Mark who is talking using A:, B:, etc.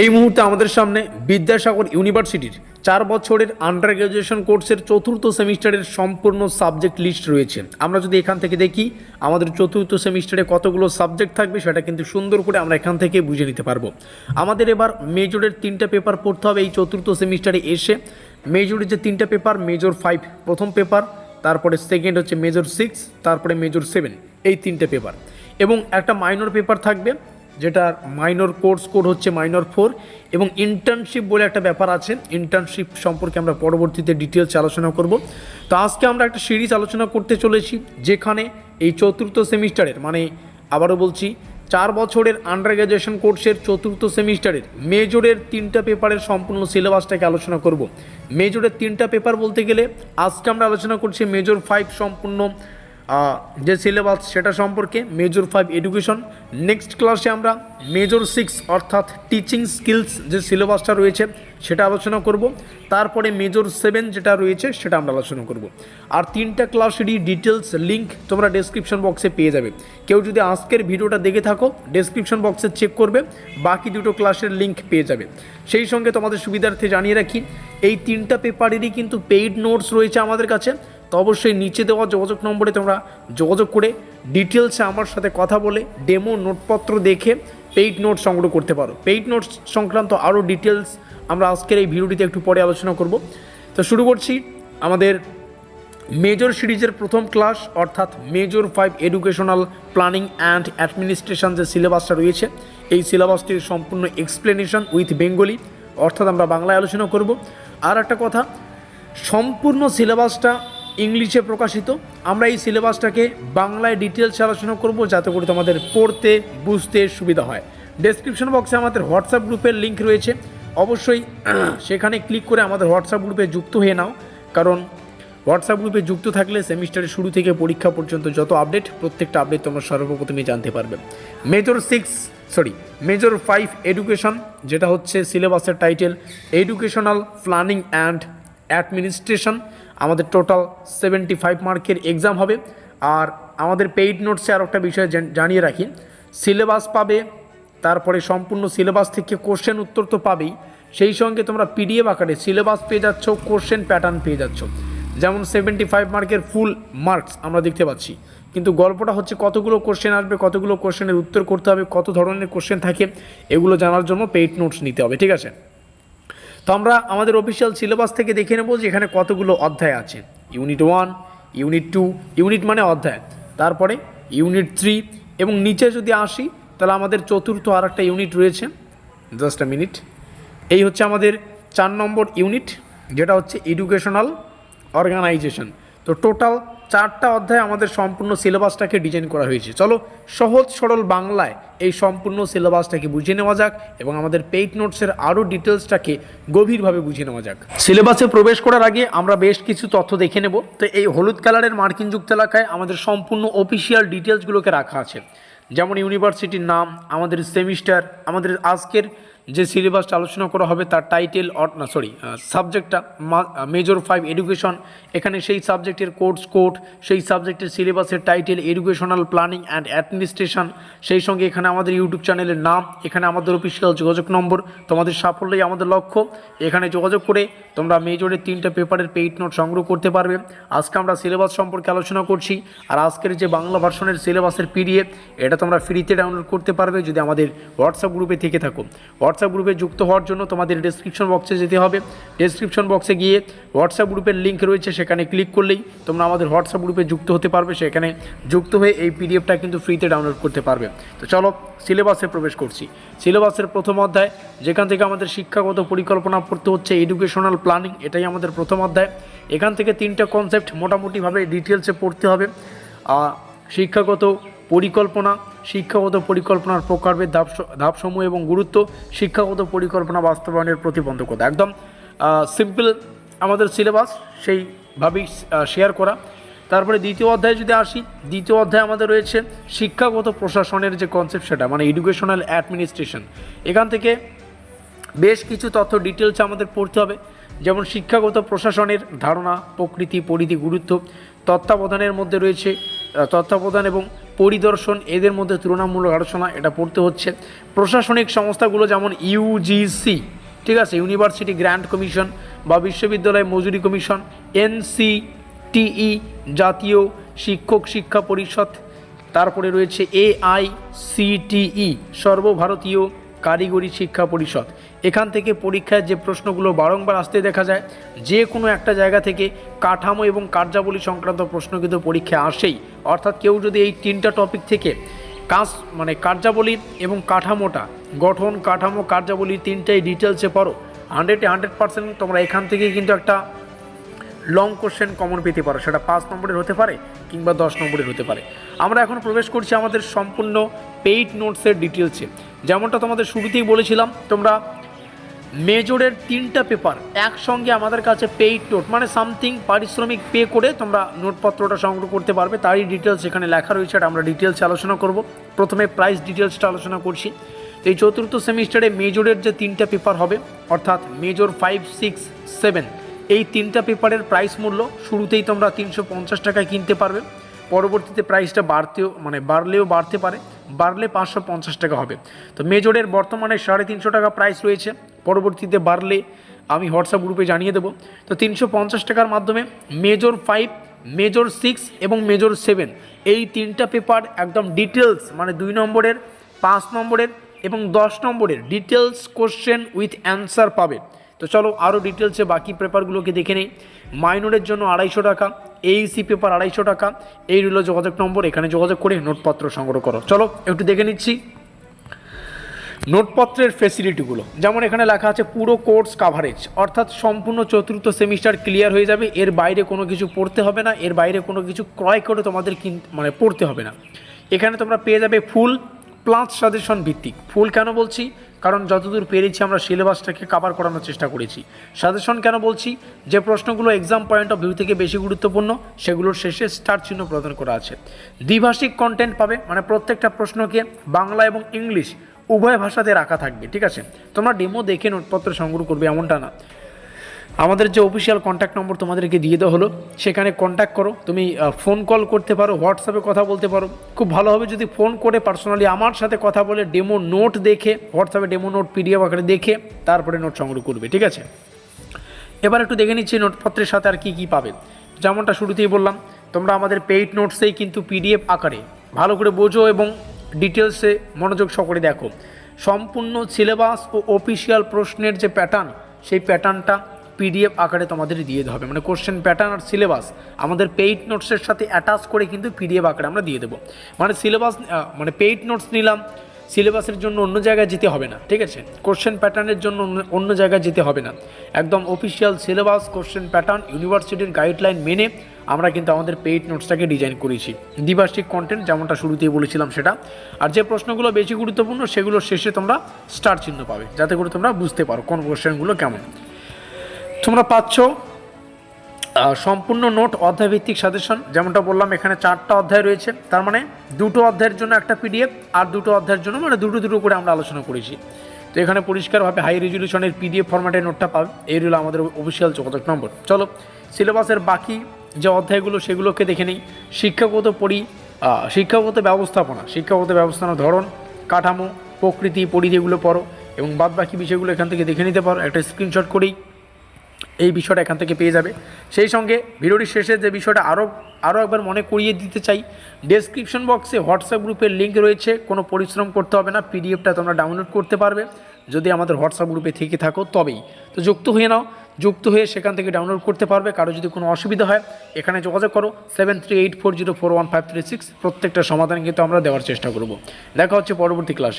A: এই মুহূর্তে আমাদের সামনে বিদ্যাসাগর ইউনিভার্সিটির 4 বছরের আন্ডার গ্র্যাজুয়েশন কোর্সের চতুর্থ সেমিস্টারের সম্পূর্ণ সাবজেক্ট লিস্ট রয়েছে। আমরা যদি এখান থেকে দেখি আমাদের চতুর্থ সেমিস্টারে কতগুলো সাবজেক্ট থাকবে সেটা কিন্তু সুন্দর করে আমরা এখান থেকে বুঝে নিতে পারবো। আমাদের এবার মেজরের 3টা পেপার পড়তে হবে এই চতুর্থ সেমিস্টারে এসে। মেজরের যে 3টা পেপার, মেজর 5 প্রথম পেপার, তারপরে সেকেন্ড হচ্ছে মেজর 6, তারপরে মেজর 7, এই 3টে পেপার এবং একটা মাইনর পেপার থাকবে যেটার মাইনর কোর্স কোড হচ্ছে মাইনর 4 এবং ইন্টার্নশিপ বলে একটা ব্যাপার আছে। ইন্টার্নশিপ সম্পর্কে আমরা পরবর্তীতে ডিটেলস আলোচনা করব। তো আজকে আমরা একটা সিরিজ আলোচনা করতে চলেছি যেখানে এই চতুর্থ সেমিস্টারের, মানে আবারও বলছি 4 বছরের আন্ডার গ্র্যাজুয়েশন কোর্সের চতুর্থ সেমিস্টারের মেজরের 3টা পেপারের সম্পূর্ণ সিলেবাসটাকে আলোচনা করব। মেজরের 3টা পেপার বলতে গেলে আজকে আমরা আলোচনা করছি মেজর 5 সম্পূর্ণ যে সিলেবাস সেটা সম্পর্কে, মেজর 5 এডুকেশন। নেক্সট ক্লাসে আমরা মেজর 6 অর্থাৎ টিচিং স্কিলস যে সিলেবাসটা রয়েছে সেটা আলোচনা করব। তারপরে মেজর 7 যেটা রয়েছে সেটা আমরা আলোচনা করব। আর 3টা ক্লাসেরই ডিটেলস লিঙ্ক তোমরা ডেসক্রিপশন বক্সে পেয়ে যাবে। কেউ যদি আজকের ভিডিওটা দেখে থাকো ডেসক্রিপশন বক্সে চেক করবে, বাকি দুটো ক্লাসের লিঙ্ক পেয়ে যাবে। সেই সঙ্গে তোমাদের সুবিধার্থে জানিয়ে রাখি এই 3টা পেপারেরই কিন্তু পেইড নোটস রয়েছে আমাদের কাছে। তো অবশ্যই নিচে দেওয়া যোগাযোগ নম্বরে তোমরা যোগাযোগ করে ডিটেলসে আমার সাথে কথা বলে ডেমো নোটপত্র দেখে পেইড নোট সংগ্রহ করতে পারো। পেইড নোটস সংক্রান্ত আরও ডিটেলস আমরা আজকের এই ভিডিওটিতে একটু পরে আলোচনা করব। তো শুরু করছি আমাদের মেজর সিরিজের প্রথম ক্লাস অর্থাৎ major 5 educational planning and administration যে সিলেবাসটা রয়েছে এই সিলেবাসটির সম্পূর্ণ এক্সপ্লেনেশন উইথ বেঙ্গলি, অর্থাৎ আমরা বাংলায় আলোচনা করব। আর একটা কথা, সম্পূর্ণ সিলেবাসটা ইংলিশে প্রকাশিত। আমরা এই সিলেবাসটাকে বাংলায় ডিটেলস আলোচনা করব যাতে করে তোমাদের পড়তে বুঝতে সুবিধা হয়। ডেসক্রিপশন বক্সে আমাদের হোয়াটসঅ্যাপ গ্রুপের লিঙ্ক রয়েছে, অবশ্যই সেখানে ক্লিক করে আমাদের হোয়াটসঅ্যাপ গ্রুপে যুক্ত হয়ে নাও, কারণ হোয়াটসঅ্যাপ গ্রুপে যুক্ত থাকলে সেমিস্টারের শুরু থেকে পরীক্ষা পর্যন্ত যত আপডেট, প্রত্যেকটা আপডেট তোমরা সর্বপ্রথমে জানতে পারবে। মেজর 5 এডুকেশন, যেটা হচ্ছে সিলেবাসের title educational planning and administration. আমাদের টোটাল 75 মার্কের এক্সাম হবে। আর আমাদের পেইড নোটসে আর একটা বিষয় জানিয়ে রাখি, সিলেবাস পাবে, তারপরে সম্পূর্ণ সিলেবাস থেকে কোশ্চেন উত্তর তো পাবেই, সেই সঙ্গে তোমরা পিডিএফ আকারে সিলেবাস পেয়ে যাচ্ছ, কোশ্চেন প্যাটার্ন পেয়ে যাচ্ছ। যেমন 75 মার্কের ফুল মার্কস আমরা দেখতে পাচ্ছি, কিন্তু গল্পটা হচ্ছে কতগুলো কোশ্চেন আসবে, কতগুলো কোশ্চেনের উত্তর করতে হবে, কত ধরনের কোশ্চেন থাকে, এগুলো জানার জন্য পেইড নোটস নিতে হবে, ঠিক আছে? তো আমরা আমাদের অফিসিয়াল সিলেবাস থেকে দেখে নেব যে এখানে কতগুলো অধ্যায় আছে। ইউনিট 1, ইউনিট 2, ইউনিট মানে অধ্যায়, তারপরে ইউনিট 3 এবং নিচে যদি আসি তাহলে আমাদের চতুর্থ আর একটা ইউনিট রয়েছে। জাস্ট আ মিনিট, এই হচ্ছে আমাদের 4 নম্বর ইউনিট, যেটা হচ্ছে এডুকেশনাল অর্গানাইজেশন। তো টোটাল 4টা অধ্যায় আমাদের সম্পূর্ণ সিলেবাসটাকে ডিজাইন করা হয়েছে। চলো সহজ সরল বাংলায় এই সম্পূর্ণ সিলেবাসটাকে বুঝে নেওয়া যাক এবং আমাদের পেইড নোটসের আরও ডিটেলসটাকে গভীরভাবে বুঝে নেওয়া যাক। সিলেবাসে প্রবেশ করার আগে আমরা বেশ কিছু তথ্য দেখে নেব। তো এই হলুদ কালারের মার্কিন যুক্ত এলাকায় আমাদের সম্পূর্ণ অফিসিয়াল ডিটেলসগুলোকে রাখা আছে, যেমন ইউনিভার্সিটির নাম, আমাদের সেমিস্টার, আমাদের আজকের যে সিলেবাসটা আলোচনা করা হবে তার টাইটেল সাবজেক্টটা মেজর 5 এডুকেশন, এখানে সেই সাবজেক্টের কোর্স কোড, সেই সাবজেক্টের সিলেবাসের title educational planning and administration, সেই সঙ্গে এখানে আমাদের ইউটিউব চ্যানেলের নাম, এখানে আমাদের অফিসিয়াল যোগাযোগ নম্বর। তোমাদের সাফল্যই আমাদের লক্ষ্য, এখানে যোগাযোগ করে তোমরা মেজরের 3টা পেপারের পেইড নোট সংগ্রহ করতে পারবে। আজকে আমরা সিলেবাস সম্পর্কে আলোচনা করছি, আর আজকের যে বাংলা ভার্সনের সিলেবাসের পিডিএফ এটা তোমরা ফ্রিতে ডাউনলোড করতে পারবে যদি আমাদের হোয়াটসঅ্যাপ গ্রুপে থেকে থাকো। হোয়াটসঅ্যাপ গ্রুপে যুক্ত হওয়ার জন্য তোমাদের ডেসক্রিপশন বক্সে যেতে হবে। ডেসক্রিপশন বক্সে গিয়ে হোয়াটসঅ্যাপ গ্রুপের লিঙ্ক রয়েছে, সেখানে ক্লিক করলেই তোমরা আমাদের হোয়াটসঅ্যাপ গ্রুপে যুক্ত হতে পারবে। সেখানে যুক্ত হয়ে এই পিডিএফটা কিন্তু ফ্রিতে ডাউনলোড করতে পারবে। তো চলো সিলেবাসে প্রবেশ করছি। সিলেবাসের প্রথম অধ্যায়, যেখান থেকে আমাদের শিক্ষাগত পরিকল্পনা পড়তে হচ্ছে এডুকেশনাল প্ল্যানিং, এটাই আমাদের প্রথম অধ্যায়। এখান থেকে 3টা কনসেপ্ট মোটামুটিভাবে ডিটেলসে পড়তে হবে। শিক্ষাগত পরিকল্পনার প্রকারভেদ, ধাপসমূহ এবং গুরুত্ব, শিক্ষাগত পরিকল্পনা বাস্তবায়নের প্রতিবন্ধকতা, একদম সিম্পল আমাদের সিলেবাস, সেইভাবেই শেয়ার করা। তারপরে দ্বিতীয় অধ্যায়ে যদি আসি, দ্বিতীয় অধ্যায়ে আমাদের রয়েছে শিক্ষাগত প্রশাসনের যে কনসেপ্ট সেটা, মানে এডুকেশনাল অ্যাডমিনিস্ট্রেশন। এখান থেকে বেশ কিছু তথ্য ডিটেলস আমাদের পড়তে হবে, যেমন শিক্ষাগত প্রশাসনের ধারণা, প্রকৃতি, পরিধি, গুরুত্ব, তত্ত্বাবধানের মধ্যে রয়েছে তত্ত্বাবধান এবং পরিদর্শন, এদের মধ্যে তুলনামূলক আলোচনা, এটা পড়তে হচ্ছে। প্রশাসনিক সংস্থাগুলো যেমন ইউজিসি, ঠিক আছে, ইউনিভার্সিটি গ্র্যান্ট কমিশন বা বিশ্ববিদ্যালয় মজুরি কমিশন, এনসিটিই, জাতীয় শিক্ষক শিক্ষা পরিষদ, তারপরে রয়েছে এআইসিটিই, সর্বভারতীয় কারিগরি শিক্ষা পরিষদ। এখান থেকে পরীক্ষায় যে প্রশ্নগুলো বারংবার আসতে দেখা যায়, যে কোনো একটা জায়গা থেকে কাঠামো এবং কার্যাবলী সংক্রান্ত প্রশ্ন কিন্তু পরীক্ষায় আসেই। অর্থাৎ কেউ যদি এই তিনটা টপিক থেকে কার্যাবলী এবং কাঠামোটা, গঠন, কাঠামো, কার্যাবলী তিনটাই ডিটেলসে পড়ো, 100% তোমরা এখান থেকে কিন্তু একটা লং কোশ্চেন কমন পেতে পারো। সেটা 5 নম্বরের হতে পারে কিংবা 10 নম্বরের হতে পারে। আমরা এখন প্রবেশ করছি আমাদের সম্পূর্ণ পেইড নোটসের ডিটেলসে। যেমনটা তোমাদের শুরুতেই বলেছিলাম, তোমরা মেজরের 3টা পেপার একসঙ্গে আমাদের কাছে পেইড নোট সামথিং পারিশ্রমিক পে করে তোমরা নোটপত্রটা সংগ্রহ করতে পারবে। তারই ডিটেলস এখানে লেখা রয়েছে, এটা আমরা ডিটেলসে আলোচনা করব। প্রথমে প্রাইস ডিটেলসটা আলোচনা করছি। এই চতুর্থ সেমিস্টারে মেজরের যে 3টা পেপার হবে, অর্থাৎ মেজর 5, 6, 7, এই 3টা পেপারের প্রাইস মূল্য শুরুতেই তোমরা 350 টাকায় কিনতে পারবে। পরবর্তীতে প্রাইসটা বাড়লেও বাড়তে পারে, বাড়লে 550 টাকা হবে। তো মেজরের বর্তমানে 350 টাকা প্রাইস রয়েছে, পরবর্তীতে বাড়লে আমি হোয়াটসঅ্যাপ গ্রুপে জানিয়ে দেবো। তো 350 টাকার মাধ্যমে মেজর 5, মেজর 6 এবং মেজর 7 এই 3টা পেপার একদম ডিটেলস 2 নম্বরের, 5 নম্বরের এবং 10 নম্বরের ডিটেলস কোশ্চেন উইথ অ্যান্সার পাবে। তো চলো আরও ডিটেলসে বাকি পেপারগুলোকে দেখে নেই। মাইনরের জন্য 250 টাকা, এইসি পেপার 250 টাকা, এই রইল যোগাযোগ নম্বর, এখানে যোগাযোগ করে নোটপত্র সংগ্রহ করো। চলো একটু দেখে নিচ্ছি নোটপত্রের ফেসিলিটিগুলো। যেমন এখানে লেখা আছে পুরো কোর্স কাভারেজ, অর্থাৎ সম্পূর্ণ চতুর্থ সেমিস্টার ক্লিয়ার হয়ে যাবে। এর বাইরে কোনো কিছু পড়তে হবে না, এর বাইরে কোনো কিছু ক্রয় করে তোমাদের পড়তে হবে না। এখানে তোমরা পেয়ে যাবে ফুল প্লাস সাজেশন ভিত্তিক। ফুল কেন বলছি, কারণ যতদূর পেরেছি আমরা সিলেবাসটাকে কভার করানোর চেষ্টা করেছি। সাজেশন কেন বলছি, যে প্রশ্নগুলো এক্সাম পয়েন্ট অফ ভিউ থেকে বেশি গুরুত্বপূর্ণ সেগুলোর শেষে স্টার চিহ্ন প্রদান করা আছে। দ্বিভাষিক কন্টেন্ট পাবে, প্রত্যেকটা প্রশ্নকে বাংলা এবং ইংলিশ উভয় ভাষাতে রাখা থাকবে, ঠিক আছে। তোমরা ডেমো দেখে নোটপত্র সংগ্রহ করবে এমনটা না। আমাদের যে অফিসিয়াল কন্ট্যাক্ট নম্বর তোমাদেরকে দিয়ে দেওয়া হলো, সেখানে কন্ট্যাক্ট করো। তুমি ফোন কল করতে পারো, হোয়াটসঅ্যাপে কথা বলতে পারো। খুব ভালো হবে যদি ফোন করে পার্সোনালি আমার সাথে কথা বলে ডেমো নোট দেখে, হোয়াটসঅ্যাপে ডেমো নোট পিডিএফ আকারে দেখে তারপরে নোট সংগ্রহ করবে, ঠিক আছে। এবার একটু দেখে নিচ্ছি নোটপত্রের সাথে আর কী পাবে। যেমনটা শুরুতেই বললাম, তোমরা আমাদের পেইড নোটসেই কিন্তু পিডিএফ আকারে ভালো করে বোঝো এবং ডিটেলসে মনোযোগ সহকারে দেখো। সম্পূর্ণ সিলেবাস ও অফিসিয়াল প্রশ্নের যে প্যাটার্ন, সেই প্যাটার্নটা পিডিএফ আকারে তোমাদের দিয়ে দেওয়া হবে। কোশ্চেন প্যাটার্ন আর সিলেবাস আমাদের পেইড নোটসের সাথে অ্যাটাচ করে কিন্তু পিডিএফ আকারে আমরা দিয়ে দেবো। সিলেবাস পেইড নোটস নিলাম, সিলেবাসের জন্য অন্য জায়গায় যেতে হবে না, ঠিক আছে। কোশ্চেন প্যাটার্নের জন্য অন্য জায়গায় যেতে হবে না। একদম অফিসিয়াল সিলেবাস, কোশ্চেন প্যাটার্ন, ইউনিভার্সিটির গাইডলাইন মেনে আমরা কিন্তু আমাদের পেইড নোটসটাকে ডিজাইন করেছি। দ্বিভাষিক কন্টেন্ট যেমনটা শুরুতেই বলেছিলাম সেটা। আর যে প্রশ্নগুলো বেশি গুরুত্বপূর্ণ সেগুলোর শেষে তোমরা স্টার চিহ্ন পাবে, যাতে করে তোমরা বুঝতে পারো কোন কোশ্চেনগুলো কেমন। তোমরা পাচ্ছ সম্পূর্ণ নোট, অধ্যায়ভিত্তিক সাজেশন। যেমনটা বললাম, এখানে 4টা অধ্যায় রয়েছে, তার 2টো অধ্যায়ের জন্য একটা পিডিএফ আর 2টো অধ্যায়ের জন্য দুটো করে আমরা আলোচনা করেছি। তো এখানে পরিষ্কারভাবে হাই রেজলিউশনের পিডিএফ ফরম্যাটের নোটটা পাবে। এই হলো আমাদের অফিসিয়াল যোগাযোগ নম্বর। চলো সিলেবাসের বাকি যে অধ্যায়গুলো সেগুলোকে দেখে নিই। শিক্ষাগত ব্যবস্থাপনার ধরন, কাঠামো, প্রকৃতি, পরিধি এগুলো পড়ো এবং বাদবাকি বিষয়গুলো এখান থেকে দেখে নিতে পারো। একটা স্ক্রিনশট করেই এই বিষয়টা এখান থেকে পেয়ে যাবে। সেই সঙ্গে ভিডিওটির শেষে যে বিষয়টা আরও একবার মনে করিয়ে দিতে চাই, ডেসক্রিপশন বক্সে হোয়াটসঅ্যাপ গ্রুপের লিঙ্ক রয়েছে। কোনো পরিশ্রম করতে হবে না, পিডিএফটা তোমরা ডাউনলোড করতে পারবে যদি আমাদের হোয়াটসঅ্যাপ গ্রুপে থেকে থাকো তবেই। তো যুক্ত হয়ে নাও, যুক্ত হয়ে সেখান থেকে ডাউনলোড করতে পারবে। কারো যদি কোনো অসুবিধা হয় এখানে যোগাযোগ করো 7384041536। প্রত্যেকটা সমাধান কিন্তু আমরা দেওয়ার চেষ্টা করব। দেখা হচ্ছে পরবর্তী ক্লাসে।